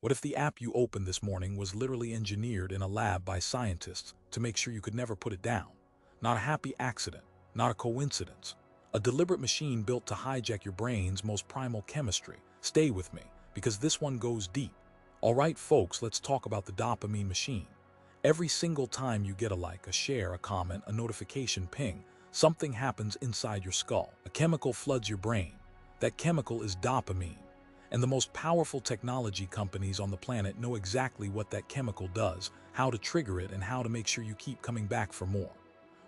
What if the app you opened this morning was literally engineered in a lab by scientists to make sure you could never put it down? Not a happy accident, not a coincidence. A deliberate machine built to hijack your brain's most primal chemistry. Stay with me, because this one goes deep. Alright folks, let's talk about the dopamine machine. Every single time you get a like, a share, a comment, a notification ping, something happens inside your skull. A chemical floods your brain. That chemical is dopamine. And the most powerful technology companies on the planet know exactly what that chemical does, how to trigger it, and how to make sure you keep coming back for more.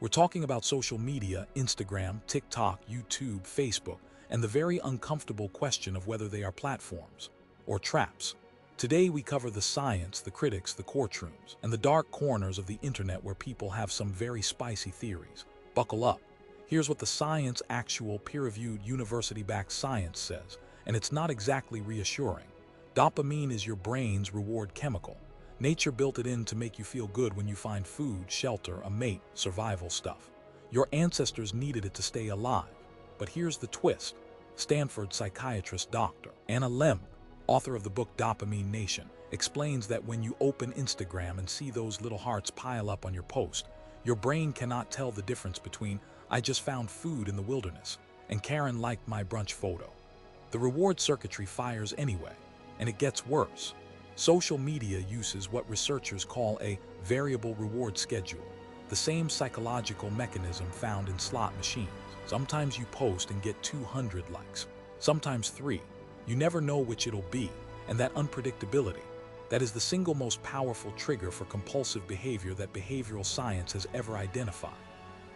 We're talking about social media, Instagram, TikTok, YouTube, Facebook, and the very uncomfortable question of whether they are platforms or traps. Today we cover the science, the critics, the courtrooms, and the dark corners of the internet where people have some very spicy theories. Buckle up. Here's what the science, actual peer-reviewed university-backed science says, and it's not exactly reassuring. Dopamine is your brain's reward chemical. Nature built it in to make you feel good when you find food, shelter, a mate, survival stuff. Your ancestors needed it to stay alive. But here's the twist. Stanford psychiatrist Dr. Anna Lemke, author of the book Dopamine Nation, explains that when you open Instagram and see those little hearts pile up on your post, your brain cannot tell the difference between "I just found food in the wilderness" and "Karen liked my brunch photo." The reward circuitry fires anyway, and it gets worse. Social media uses what researchers call a variable reward schedule, the same psychological mechanism found in slot machines. Sometimes you post and get 200 likes, sometimes 3. You never know which it'll be, and that unpredictability, that is the single most powerful trigger for compulsive behavior that behavioral science has ever identified.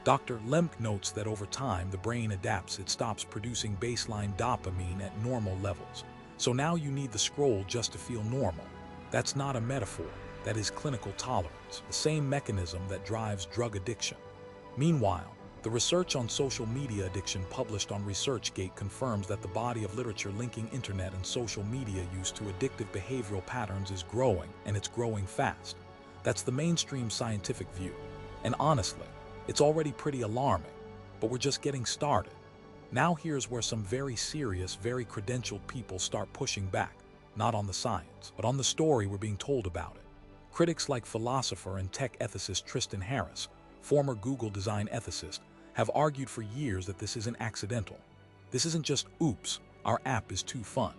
Dr. Lemke notes that over time the brain adapts, it stops producing baseline dopamine at normal levels. So now you need the scroll just to feel normal. That's not a metaphor, that is clinical tolerance, the same mechanism that drives drug addiction. Meanwhile, the research on social media addiction published on ResearchGate confirms that the body of literature linking internet and social media use to addictive behavioral patterns is growing, and it's growing fast. That's the mainstream scientific view. And honestly, it's already pretty alarming, but we're just getting started. Now here's where some very serious, very credentialed people start pushing back, not on the science, but on the story we're being told about it. Critics like philosopher and tech ethicist Tristan Harris, former Google design ethicist, have argued for years that this isn't accidental. This isn't just, oops, our app is too fun.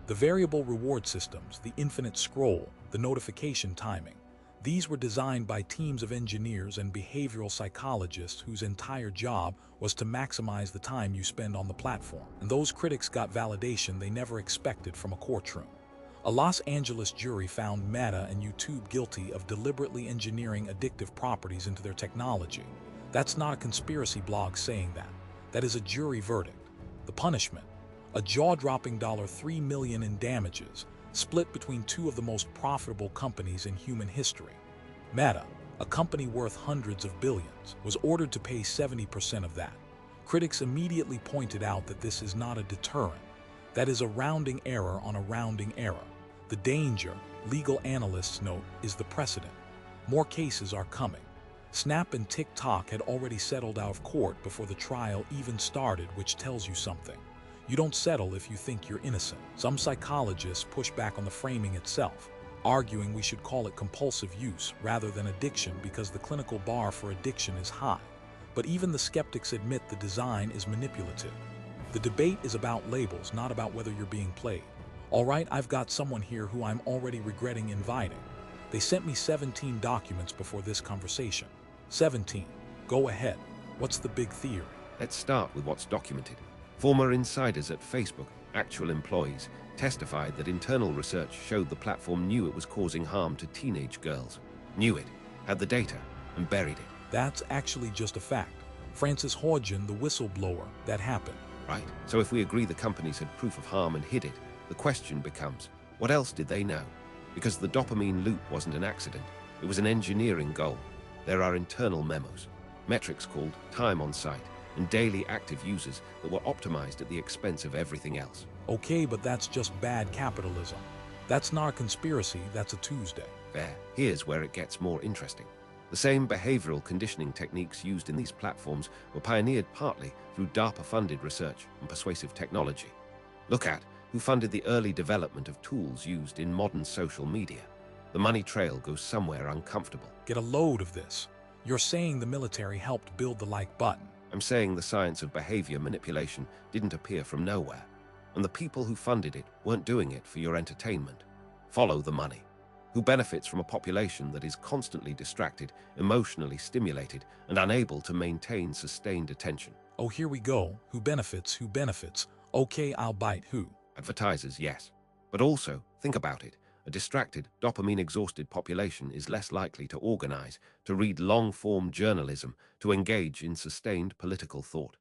The variable reward systems, the infinite scroll, the notification timing, these were designed by teams of engineers and behavioral psychologists whose entire job was to maximize the time you spend on the platform. And those critics got validation they never expected from a courtroom. A Los Angeles jury found Meta and YouTube guilty of deliberately engineering addictive properties into their technology. That's not a conspiracy blog saying that. That is a jury verdict. The punishment? A jaw-dropping $3 million in damages, split between two of the most profitable companies in human history. Meta, a company worth hundreds of billions, was ordered to pay 70% of that. Critics immediately pointed out that this is not a deterrent. That is a rounding error on a rounding error. The danger, legal analysts note, is the precedent. More cases are coming. Snap and TikTok had already settled out of court before the trial even started, which tells you something. You don't settle if you think you're innocent. Some psychologists push back on the framing itself, arguing we should call it compulsive use rather than addiction because the clinical bar for addiction is high. But even the skeptics admit the design is manipulative. The debate is about labels, not about whether you're being played. All right, I've got someone here who I'm already regretting inviting. They sent me 17 documents before this conversation. 17. Go ahead. What's the big theory? Let's start with what's documented. Former insiders at Facebook, actual employees, testified that internal research showed the platform knew it was causing harm to teenage girls. Knew it, had the data, and buried it. That's actually just a fact. Francis Hodgin, the whistleblower, that happened. Right. So if we agree the companies had proof of harm and hid it, the question becomes, what else did they know? Because the dopamine loop wasn't an accident. It was an engineering goal. There are internal memos, metrics called time on site, and daily active users that were optimized at the expense of everything else. Okay, but that's just bad capitalism. That's not a conspiracy, that's a Tuesday. Fair. Here's where it gets more interesting. The same behavioral conditioning techniques used in these platforms were pioneered partly through DARPA-funded research and persuasive technology. Look at who funded the early development of tools used in modern social media. The money trail goes somewhere uncomfortable. Get a load of this. You're saying the military helped build the like button. I'm saying the science of behavior manipulation didn't appear from nowhere, and the people who funded it weren't doing it for your entertainment. Follow the money. Who benefits from a population that is constantly distracted, emotionally stimulated, and unable to maintain sustained attention? Oh, here we go. Who benefits? Who benefits? Okay, I'll bite who. Advertisers, yes. But also, think about it. A distracted, dopamine-exhausted population is less likely to organize, to read long-form journalism, to engage in sustained political thought.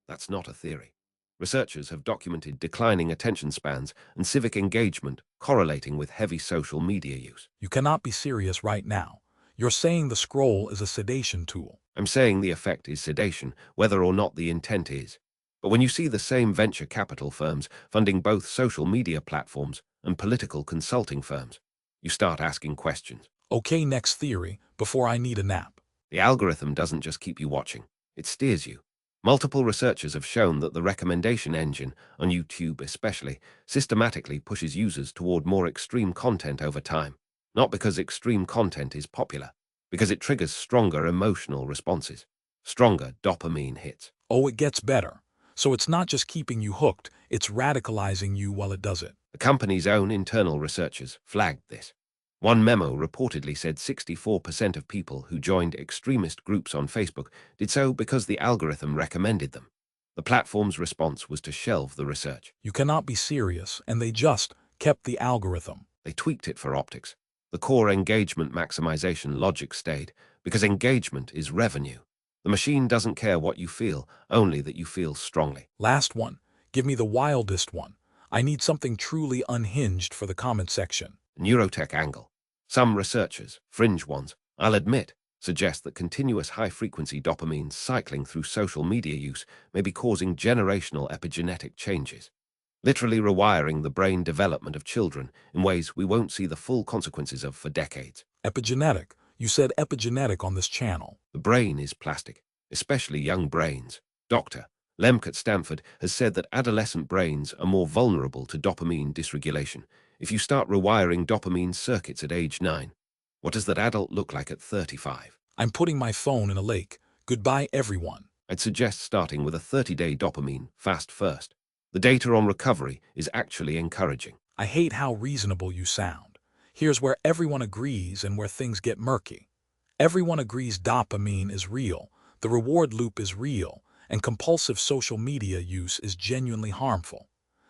That's not a theory. Researchers have documented declining attention spans and civic engagement correlating with heavy social media use. You cannot be serious right now. You're saying the scroll is a sedation tool. I'm saying the effect is sedation, whether or not the intent is. But when you see the same venture capital firms funding both social media platforms and political consulting firms, you start asking questions. Okay, next theory, before I need a nap. The algorithm doesn't just keep you watching, it steers you. Multiple researchers have shown that the recommendation engine, on YouTube especially, systematically pushes users toward more extreme content over time. Not because extreme content is popular, because it triggers stronger emotional responses, stronger dopamine hits. Oh, it gets better. So it's not just keeping you hooked, it's radicalizing you while it does it. The company's own internal researchers flagged this. One memo reportedly said 64% of people who joined extremist groups on Facebook did so because the algorithm recommended them. The platform's response was to shelve the research. You cannot be serious, and they just kept the algorithm. They tweaked it for optics. The core engagement maximization logic stayed, because engagement is revenue. The machine doesn't care what you feel, only that you feel strongly. Last one. Give me the wildest one. I need something truly unhinged for the comment section. Neurotech angle. Some researchers, fringe ones, I'll admit, suggest that continuous high-frequency dopamine cycling through social media use may be causing generational epigenetic changes, literally rewiring the brain development of children in ways we won't see the full consequences of for decades. Epigenetic. You said epigenetic on this channel. The brain is plastic, especially young brains. Dr. Lemke at Stanford has said that adolescent brains are more vulnerable to dopamine dysregulation if you start rewiring dopamine circuits at age 9. What does that adult look like at 35? I'm putting my phone in a lake. Goodbye, everyone. I'd suggest starting with a 30-day dopamine fast first. The data on recovery is actually encouraging. I hate how reasonable you sound. Here's where everyone agrees and where things get murky. Everyone agrees dopamine is real, the reward loop is real, and compulsive social media use is genuinely harmful.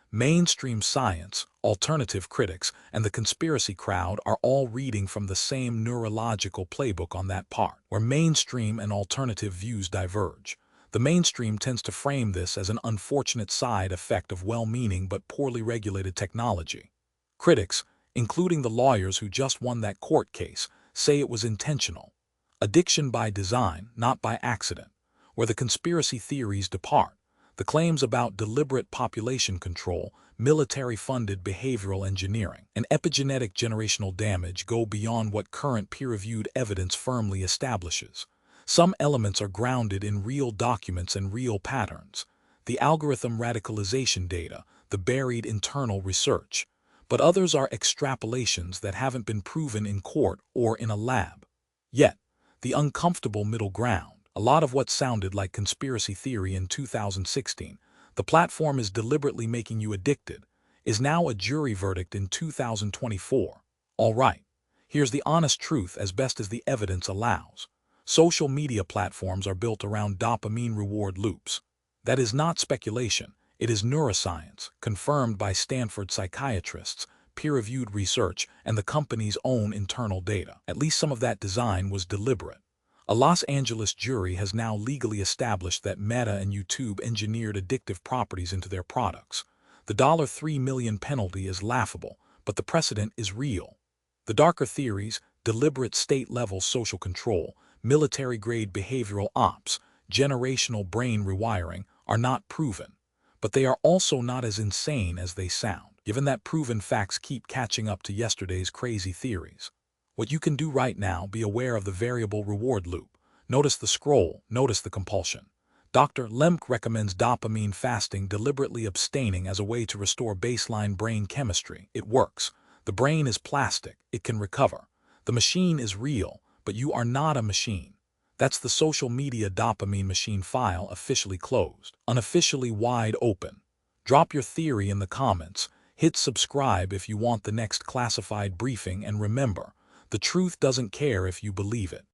Mainstream science, alternative critics, and the conspiracy crowd are all reading from the same neurological playbook on that part, where mainstream and alternative views diverge. The mainstream tends to frame this as an unfortunate side effect of well-meaning but poorly regulated technology. Critics, including the lawyers who just won that court case, say it was intentional. Addiction by design, not by accident. Where the conspiracy theories depart, the claims about deliberate population control, military-funded behavioral engineering, and epigenetic generational damage go beyond what current peer-reviewed evidence firmly establishes. Some elements are grounded in real documents and real patterns, the algorithm radicalization data, the buried internal research, but others are extrapolations that haven't been proven in court or in a lab. Yet, the uncomfortable middle ground, a lot of what sounded like conspiracy theory in 2016, the platform is deliberately making you addicted, is now a jury verdict in 2024. All right, here's the honest truth as best as the evidence allows. Social media platforms are built around dopamine reward loops. That is not speculation, it is neuroscience, confirmed by Stanford psychiatrists, peer-reviewed research, and the company's own internal data. At least some of that design was deliberate. A Los Angeles jury has now legally established that Meta and YouTube engineered addictive properties into their products. The $3 million penalty is laughable, but the precedent is real. The darker theories, deliberate state-level social control, military-grade behavioral ops, generational brain rewiring, are not proven. But they are also not as insane as they sound, given that proven facts keep catching up to yesterday's crazy theories. What you can do right now, be aware of the variable reward loop. Notice the scroll, notice the compulsion. Dr. Lemke recommends dopamine fasting, deliberately abstaining as a way to restore baseline brain chemistry. It works. The brain is plastic. It can recover. The machine is real, but you are not a machine. That's the social media dopamine machine file officially closed, unofficially wide open. Drop your theory in the comments. Hit subscribe if you want the next classified briefing, and remember, the truth doesn't care if you believe it.